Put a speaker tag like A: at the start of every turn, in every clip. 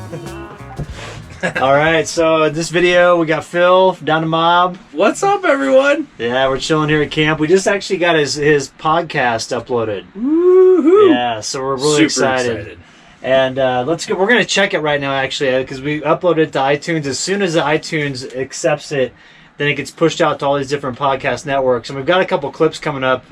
A: All right, so in this video we got Phil from Down2Mob.
B: What's up, everyone?
A: Yeah, we're chilling here at camp. We just actually got his podcast uploaded.
B: Woohoo!
A: Yeah, so we're really excited. And we're gonna check it right now, actually, because we uploaded it to iTunes. As soon as the iTunes accepts it, then it gets pushed out to all these different podcast networks. And we've got a couple clips coming up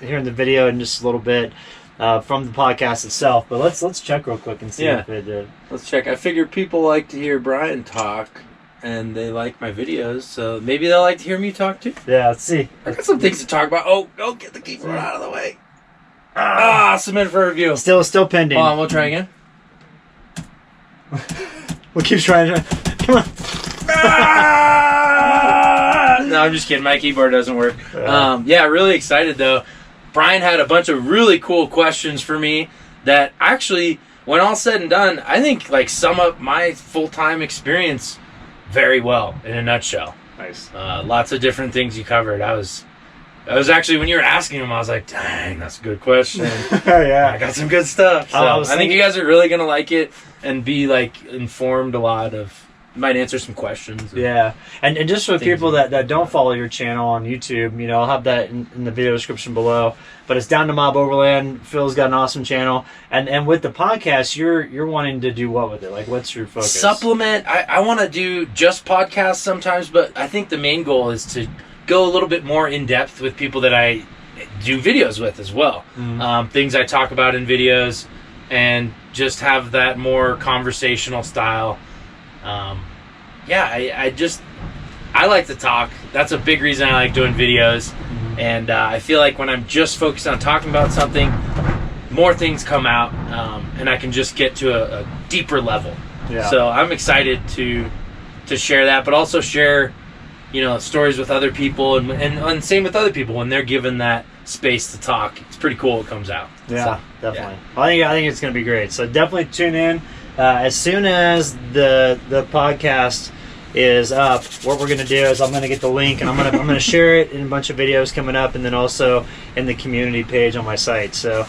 A: here in the video in just a little bit from the podcast itself. But let's check real quick and see if it did.
B: Let's check. I figure people like to hear Brian talk, and they like my videos, so maybe they'll like to hear me talk too.
A: Yeah, let's see.
B: I got some things to talk about. Oh, go get the keyboard out of the way. Submit for review.
A: Still pending.
B: Hold on, we'll try again.
A: We'll keep trying. Come on.
B: No, I'm just kidding. My keyboard doesn't work. Really excited though. Brian had a bunch of really cool questions for me that actually, when all said and done, I think like sum up my full-time experience very well in a nutshell.
A: Nice.
B: Lots of different things you covered. I was actually, when you were asking him, I was like, dang, that's a good question.
A: Yeah.
B: I got some good stuff. So I think you guys are really going to like it and be like informed a lot of, might answer some questions.
A: Yeah. And just for people that don't follow your channel on YouTube, I'll have that in the video description below. But it's Down2Mob Overland. Phil's got an awesome channel. And with the podcast, you're wanting to do what with it? Like, what's your focus?
B: Supplement. I want to do just podcasts sometimes, but I think the main goal is to go a little bit more in depth with people that I do videos with as well. Mm-hmm. Things I talk about in videos, and just have that more conversational style. I like to talk. That's a big reason I like doing videos. Mm-hmm. And I feel like when I'm just focused on talking about something, more things come out, and I can just get to a deeper level. Yeah. So I'm excited to share that, but also share stories with other people, and same with other people when they're given that space to talk. It's pretty cool what comes out.
A: Yeah, so, definitely. Yeah. I think it's going to be great. So definitely tune in. As soon as the podcast is up, what we're going to do is I'm going to get the link, and I'm going to share it in a bunch of videos coming up, and then also in the community page on my site. So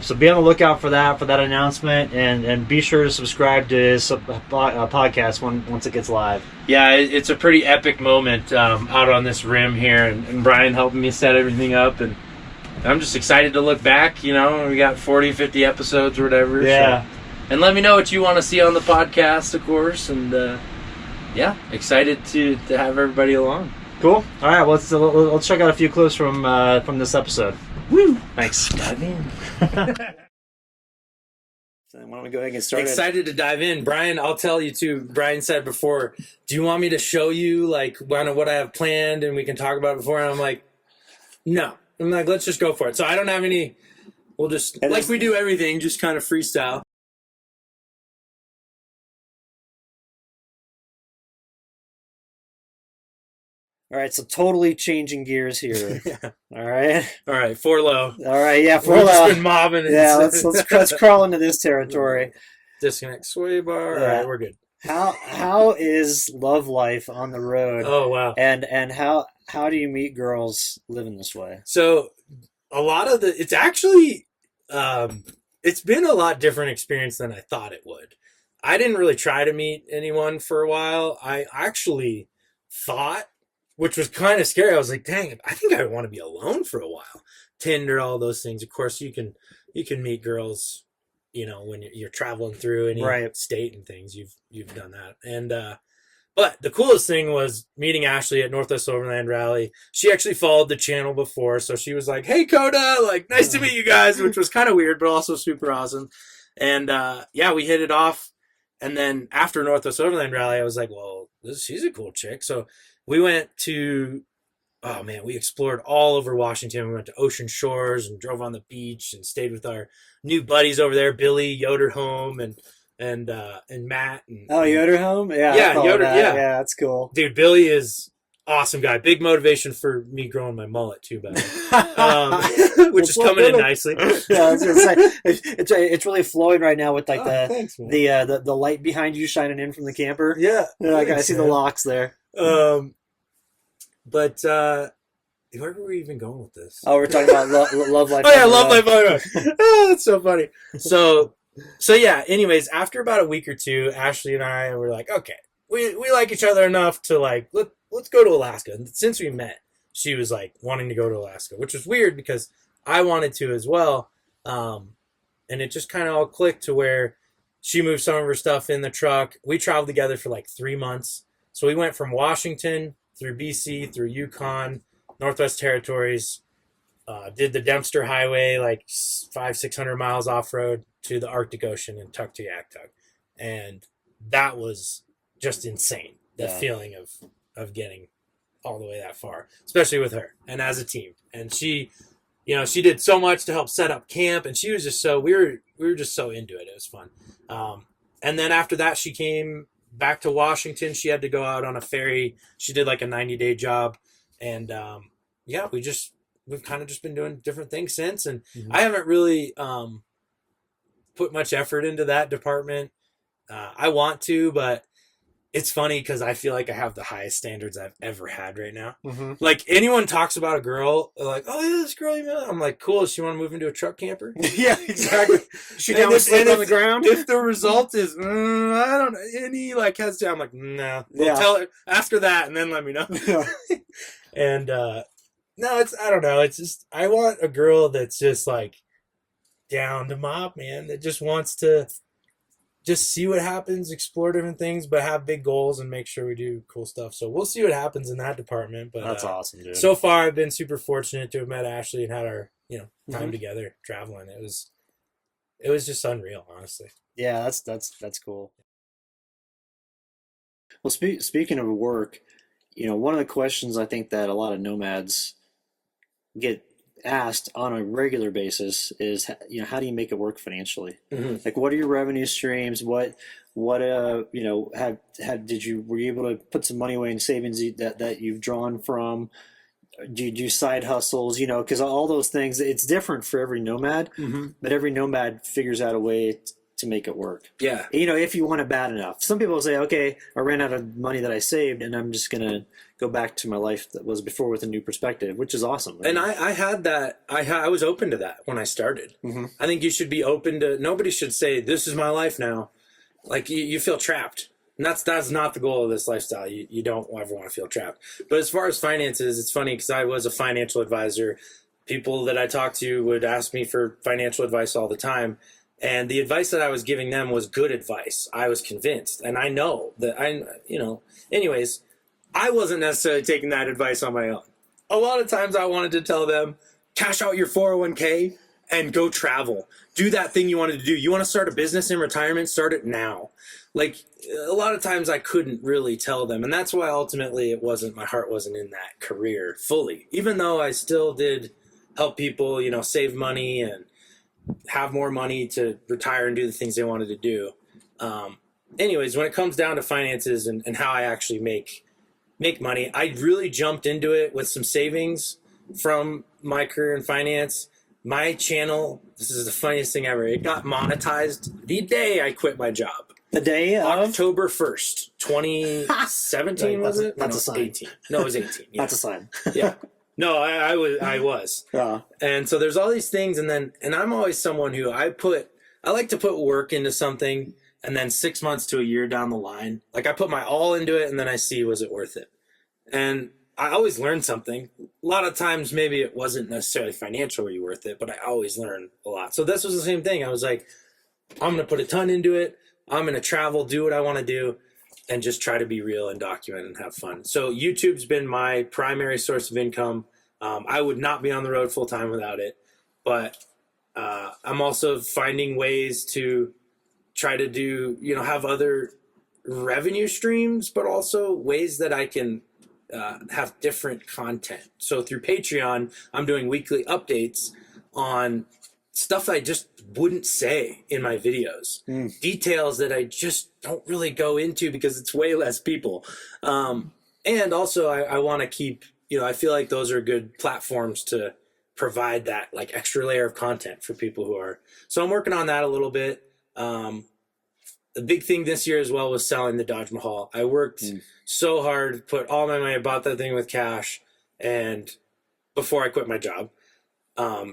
A: so be on the lookout for that announcement, and be sure to subscribe to his podcast once it gets live.
B: Yeah, it's a pretty epic moment out on this rim here, and Brian helping me set everything up, and I'm just excited to look back. We got 40, 50 episodes or whatever.
A: Yeah.
B: So. And let me know what you want to see on the podcast, of course, and excited to have everybody along.
A: Cool. All right, let's check out a few clips from this episode.
B: Woo!
A: Thanks. Dive in. So why don't we go ahead and get started?
B: Excited to dive in. Brian, I'll tell you too, Brian said before, do you want me to show you like kind of what I have planned and we can talk about it before? And I'm like, no. I'm like, let's just go for it. So I don't have any, we'll just, like we do everything, just kind of freestyle.
A: All right, so totally changing gears here.
B: Yeah.
A: All right,
B: 4 low.
A: All right, yeah, 4 low.
B: We've just been mobbing.
A: Yeah, let's crawl into this territory.
B: Disconnect sway bar.
A: Yeah.
B: All right, we're good.
A: How is love life on the road?
B: Oh wow.
A: And how do you meet girls living this way?
B: So a lot of it's actually it's been a lot different experience than I thought it would. I didn't really try to meet anyone for a while. I actually thought, which was kind of scary. I was like, dang, I think I want to be alone for a while. Tinder, all those things. Of course, you can meet girls, when you're traveling through any state and things. You've done that. And but the coolest thing was meeting Ashley at Northwest Overland Rally. She actually followed the channel before, so she was like, hey, Coda, like, nice to meet you guys, which was kind of weird, but also super awesome. And we hit it off. And then after Northwest Overland Rally, I was like, well, she's a cool chick. So we went to, we explored all over Washington. We went to Ocean Shores and drove on the beach and stayed with our new buddies over there, Billy, Yoderholm, and Matt.
A: Yoderholm?
B: Yeah, Yoder, yeah.
A: Yeah, that's cool.
B: Dude, Billy is awesome guy. Big motivation for me growing my mullet too, by the way. Which is coming in nicely.
A: Yeah, I was gonna say, it's really flowing right now with like
B: thanks,
A: the light behind you shining in from the camper.
B: Yeah,
A: I see the locks there.
B: But where were we even going with this?
A: Oh, we're talking about love life.
B: Oh yeah, love life. Oh, that's so funny. So So yeah, anyways, after about a week or two, Ashley and I were like, okay, we like each other enough to like let's go to Alaska. And since we met, she was like wanting to go to Alaska, which was weird because I wanted to as well. And it just kind of all clicked to where she moved some of her stuff in the truck. We traveled together for like 3 months. So we went from Washington through BC, through Yukon, Northwest Territories, did the Dempster Highway, like 500-600 miles off road to the Arctic Ocean and Tuktoyaktuk, and that was just insane. The feeling of getting all the way that far, especially with her and as a team. And she, she did so much to help set up camp, and she was just so we were just so into it. It was fun. And then after that, she came back to Washington. She had to go out on a ferry. She did like a 90-day job, and we've kind of just been doing different things since. And I haven't really put much effort into that department. I want to, but it's funny because I feel like I have the highest standards I've ever had right now. Like anyone talks about a girl, they're like, oh yeah, this girl, I'm like, cool. Does she want to move into a truck camper?
A: Yeah, exactly. She down to sleep on the ground.
B: If the result is, I don't know, any like hesitate, I'm like, no. Well, tell her after that, and then let me know. And no, I don't know. It's just I want a girl that's just like down to mob, man. That just wants to just see what happens, explore different things, but have big goals and make sure we do cool stuff. So we'll see what happens in that department. But
A: that's awesome, dude.
B: So far, I've been super fortunate to have met Ashley and had our time together traveling. It was just unreal, honestly.
A: Yeah, that's cool. Well, speaking of work, one of the questions I think that a lot of nomads get asked on a regular basis is, how do you make it work financially? Like, what are your revenue streams? Were you able to put some money away in savings that you've drawn from? Do you do side hustles? Because all those things, it's different for every nomad, but every nomad figures out a way to make it work.
B: Yeah.
A: If you want it bad enough. Some people say, okay, I ran out of money that I saved and I'm just going to go back to my life that was before with a new perspective, which is awesome.
B: And I had that. I was open to that when I started. I think you should be open to, nobody should say, this is my life now. Like you feel trapped. And that's not the goal of this lifestyle. You don't ever want to feel trapped. But as far as finances, it's funny because I was a financial advisor. People that I talked to would ask me for financial advice all the time. And the advice that I was giving them was good advice. I was convinced. And I know that anyways, I wasn't necessarily taking that advice on my own. A lot of times I wanted to tell them, cash out your 401k and go travel. Do that thing you wanted to do. You want to start a business in retirement? Start it now. Like a lot of times I couldn't really tell them. And that's why ultimately my heart wasn't in that career fully. Even though I still did help people, save money and have more money to retire and do the things they wanted to do. Anyways, when it comes down to finances and how I actually make money, I really jumped into it with some savings from my career in finance. My channel, this is the funniest thing ever, it got monetized the day I quit my job.
A: The day of?
B: October 1st, 2017, was it?
A: That's a sign.
B: 18. No, it was 18. Yeah.
A: That's a sign.
B: Yeah. No, I was.
A: Yeah.
B: And so there's all these things, and I'm always someone who I like to put work into something, and then 6 months to a year down the line, like I put my all into it, and then I see, was it worth it? And I always learn something. A lot of times maybe it wasn't necessarily financially worth it, but I always learn a lot. So this was the same thing. I was like, I'm going to put a ton into it. I'm going to travel, do what I want to do, and just try to be real and document and have fun. So YouTube's been my primary source of income. I would not be on the road full time without it, but I'm also finding ways to try to do, have other revenue streams, but also ways that I can have different content. So through Patreon, I'm doing weekly updates on stuff I just wouldn't say in my videos, details that I just don't really go into because it's way less people. And also I want to keep, I feel like those are good platforms to provide that like extra layer of content for people who are, so I'm working on that a little bit. The big thing this year as well was selling the Dodge Mahal. I worked so hard, put all my money, bought that thing with cash, and before I quit my job.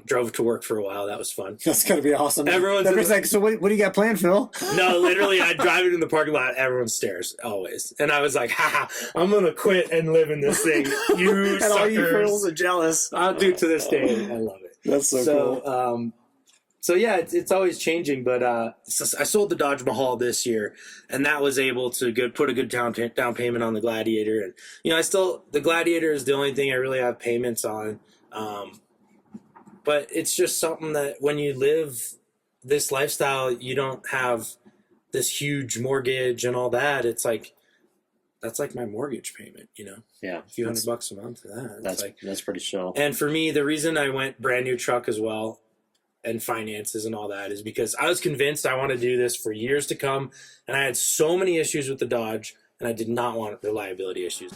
B: Drove to work for a while. That was fun.
C: That's gonna be awesome.
B: Everyone's
C: like, so what do you got planned, Phil?
B: No, literally, I'd drive it in the parking lot. Everyone stares always, and I was like, "Ha! I'm gonna quit and live in this thing." You
C: And
B: suckers.
C: all you fools are jealous.
B: I'll do to this day. I love it.
C: That's so cool.
B: So yeah, it's always changing. But I sold the Dodge Mahal this year, and that was able to put a good down payment on the Gladiator. And the Gladiator is the only thing I really have payments on. But it's just something that when you live this lifestyle, you don't have this huge mortgage and all that. It's like, that's like my mortgage payment,
A: Yeah.
B: a few $100 a month for that.
A: That's pretty chill.
B: And for me, the reason I went brand new truck as well and finances and all that is because I was convinced I want to do this for years to come. And I had so many issues with the Dodge and I did not want reliability issues.